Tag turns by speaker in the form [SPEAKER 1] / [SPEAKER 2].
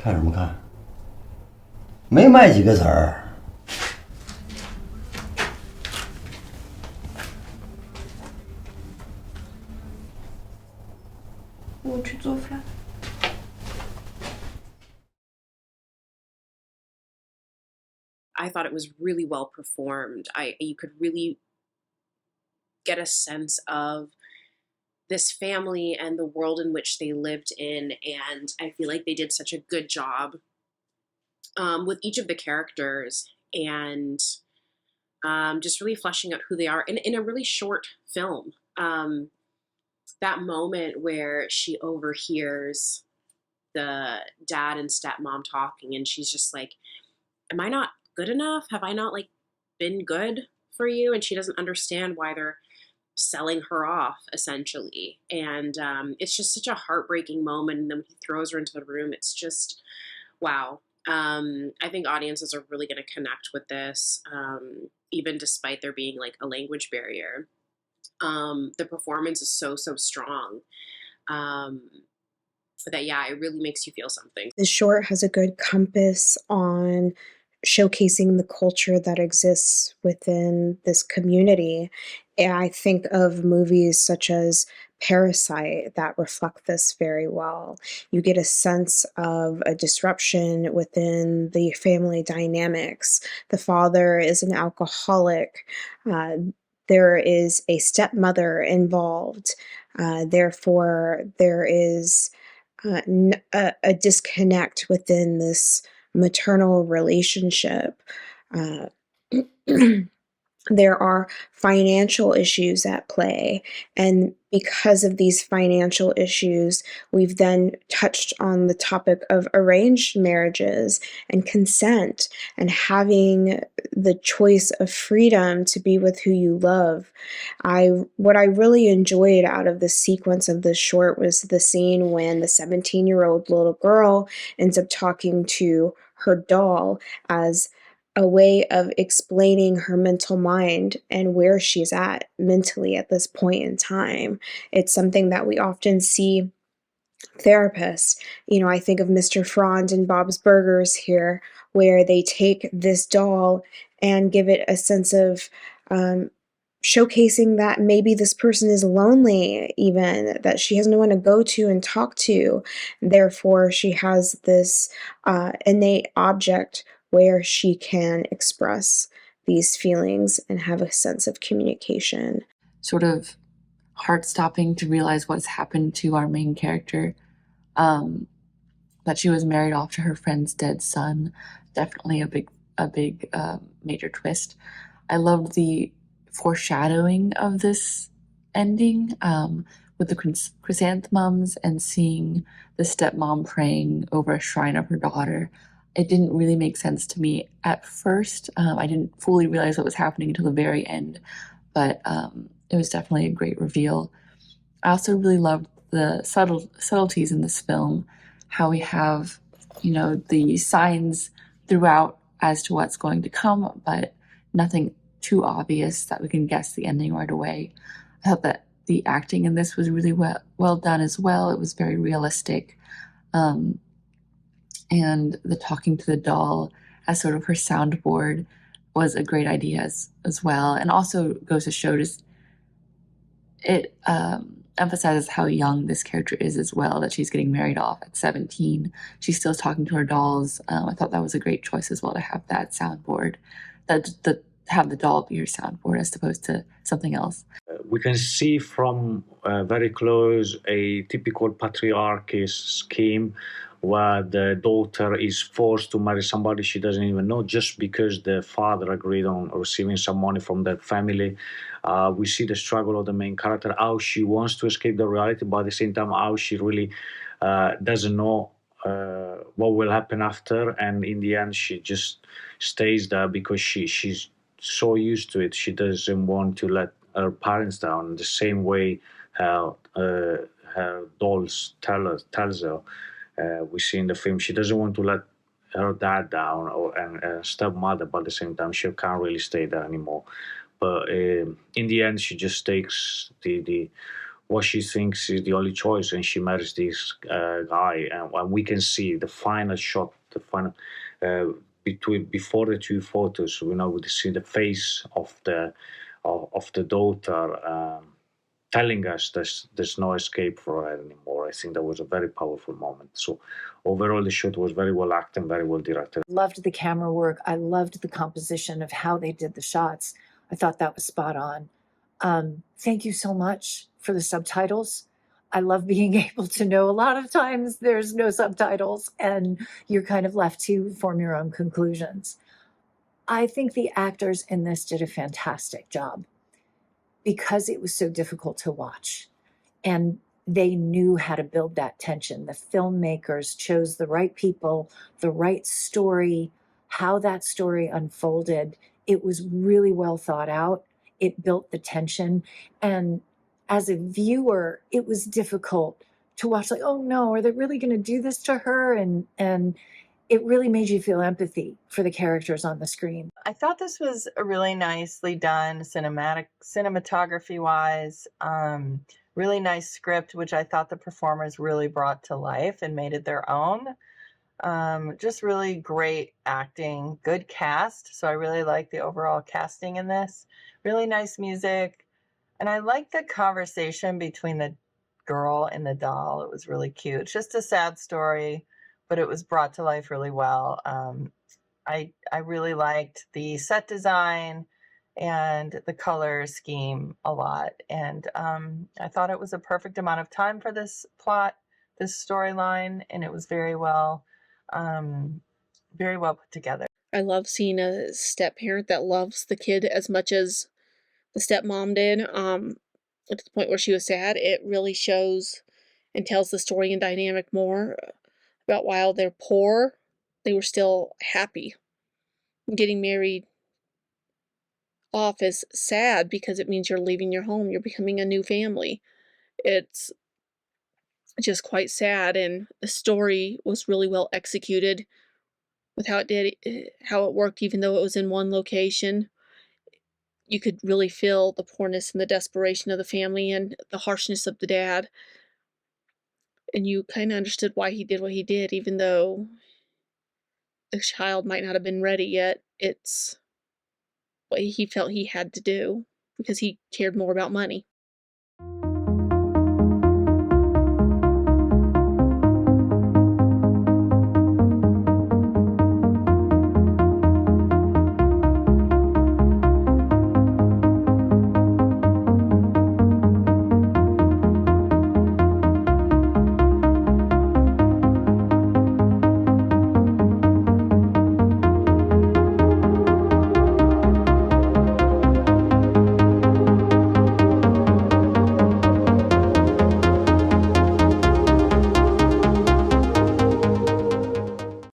[SPEAKER 1] 看什么看？没卖几个词儿。
[SPEAKER 2] 我去做饭。
[SPEAKER 3] I thought it was really well performed. You could really get a sense of this family and the world in which they lived in, and I feel like they did such a good job with each of the characters and just really fleshing out who they are in a really short film. That moment where she overhears the dad and stepmom talking, and she's just like, "Am I not good enough? Have I not like been good for you?" And she doesn't understand why they're selling her off essentially, and it's just such a heartbreaking moment. And then when he throws her into the room, it's just wow. I think audiences are really going to connect with this, even despite there being like a language barrier. The performance is so strong, um, that yeah, it really makes you feel something.
[SPEAKER 4] The short has a good compass on showcasing the culture that exists within this community. And I think of movies such as Parasite that reflect this very well. You get a sense of a disruption within the family dynamics. The father is an alcoholic. Uh, there is a stepmother involved. Therefore, there is a disconnect within this maternal relationship. Uh, there are financial issues at play. And because of these financial issues, we've then touched on the topic of arranged marriages and consent and having the choice of freedom to be with who you love. What I really enjoyed out of the sequence of this short was the scene when the 17-year-old little girl ends up talking to her doll as a way of explaining her mental mind and where she's at mentally at this point in time. It's something that we often see therapists. I think of Mr. Franz and Bob's Burgers here, where they take this doll and give it a sense of showcasing that maybe this person is lonely, even that she has no one to go to and talk to. Therefore, she has this innate object where she can express these feelings and have a sense of communication.
[SPEAKER 5] Sort of heart stopping to realize what's happened to our main character. That she was married off to her friend's dead son. Definitely a big major twist. I loved the foreshadowing of this ending, with the chrysanthemums and seeing the stepmom praying over a shrine of her daughter. It didn't really make sense to me at first. I didn't fully realize what was happening until the very end, but it was definitely a great reveal. I also really loved the subtleties in this film, how we have, the signs throughout as to what's going to come, but nothing too obvious that we can guess the ending right away. I thought that the acting in this was really well done as well. It was very realistic. And the talking to the doll as sort of her soundboard was a great idea as well. And also goes to show just it emphasizes how young this character is as well, that she's getting married off at 17. She's still talking to her dolls. I thought that was a great choice as well, to have that soundboard, that have the doll be your soundboard as opposed to something else.
[SPEAKER 6] We can see from very close a typical patriarchy scheme where the daughter is forced to marry somebody she doesn't even know just because the father agreed on receiving some money from that family. We see the struggle of the main character, how she wants to escape the reality, but at the same time, how she really doesn't know what will happen after. And in the end, she just stays there because she's so used to it. She doesn't want to let her parents down the same way her dolls tells her. We see in the film she doesn't want to let her dad down and stepmother, but at the same time she can't really stay there anymore. But in the end, she just takes the what she thinks is the only choice, and she marries this guy. And we can see the final shot, the final uh, between before the two photos. We know we see the face of the daughter. Telling us there's no escape for her anymore. I think that was a very powerful moment. So overall, the shot was very well acted and very well directed.
[SPEAKER 2] Loved the camera work. I loved the composition of how they did the shots. I thought that was spot on. Thank you so much for the subtitles. I love being able to know a lot of times there's no subtitles and you're kind of left to form your own conclusions. I think the actors in this did a fantastic job because it was so difficult to watch. And they knew how to build that tension. The filmmakers chose the right people, the right story, how that story unfolded. It was really well thought out. It built the tension. And as a viewer, it was difficult to watch, like, oh no, are they really going to do this to her? And it really made you feel empathy for the characters on the screen.
[SPEAKER 7] I thought this was a really nicely done cinematography wise. Really nice script, which I thought the performers really brought to life and made it their own. Just really great acting, good cast. So I really like the overall casting in this. Really nice music. And I like the conversation between the girl and the doll. It was really cute. It's just a sad story, but it was brought to life really well. I really liked the set design and the color scheme a lot. And I thought it was a perfect amount of time for this plot, this storyline, and it was very well put together.
[SPEAKER 8] I love seeing a step parent that loves the kid as much as the stepmom did. To the point where she was sad. It really shows and tells the story and dynamic more about while they're poor, they were still happy. Getting married off is sad because it means you're leaving your home, you're becoming a new family. It's just quite sad, and the story was really well executed with how it worked, even though it was in one location. You could really feel the poorness and the desperation of the family and the harshness of the dad. And you kind of understood why he did what he did, even though the child might not have been ready yet. It's what he felt he had to do because he cared more about money.